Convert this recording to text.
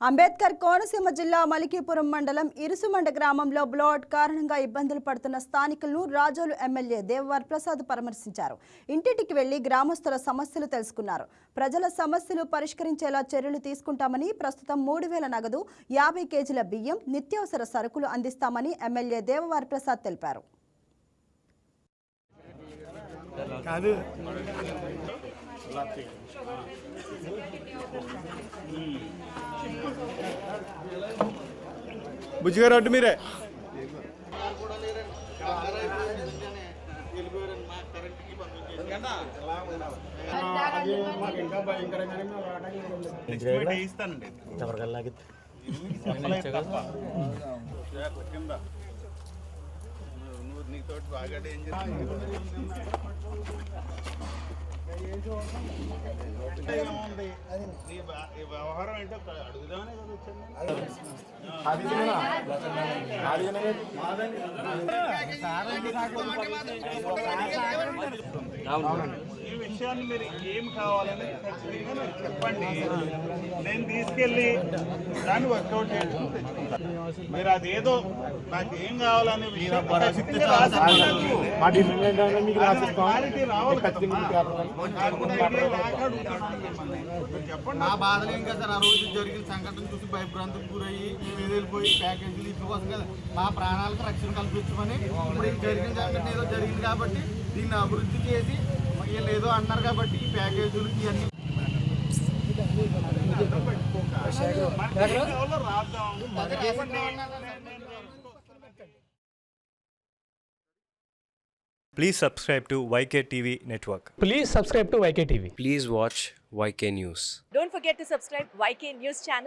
అంబేద్కర్ కోనసీమ జిల్లా మలికీపురం మండలం ఇరుసుమండ గ్రామంలో బ్లాట్ కారణంగా ఇబ్బందులు పడుతున్న స్థానికులను రాజోలు ఎమ్మెల్యే దేవవర్ ప్రసాద్ పరామర్శించారు. ఇంటింటికి వెళ్లి గ్రామస్తుల సమస్యలు తెలుసుకున్నారు. ప్రజల సమస్యలు పరిష్కరించేలా చర్యలు తీసుకుంటామని, ప్రస్తుతం 3000 నగదు, 50 కేజీల బియ్యం, నిత్యావసర సరుకులు అందిస్తామని ఎమ్మెల్యే దేవవర్ ప్రసాద్ తెలిపారు. బుజ్జిగారు అడ్డు మీరే నీతో బాగా డేంజర్ వ్యవహారం ఏంటో అడుగుదామనే ఈ విషయాన్ని మీరు ఏం కావాలని ఖచ్చితంగా మీరు చెప్పండి. నేను తీసుకెళ్ళి దాన్ని వర్కౌట్ చేసుకుని తెచ్చుకుంటాను. మీరు అదేదో నాకు ఏం కావాలనే విషయం మా బాధలు ఏం కదా సార్, ఆ రోజు జరిగిన సంఘటన చూసి భయభ్రాంతికి గురయ్యి మేము వెళ్ళిపోయి ప్యాకేజీలు ఇవ్వకోసం కదా మా ప్రాణాలకు రక్షణ కల్పించమని. ఇప్పుడు జరిగిన సంఘటన ఏదో జరిగింది కాబట్టి దీన్ని అభివృద్ధి చేసి వీళ్ళు ఏదో అన్నారు కాబట్టి ఈ ప్యాకేజీలు ఇవన్నీ Please subscribe to YK TV Network. Please subscribe to YK TV. Please watch YK News. Don't forget to subscribe YK News channel.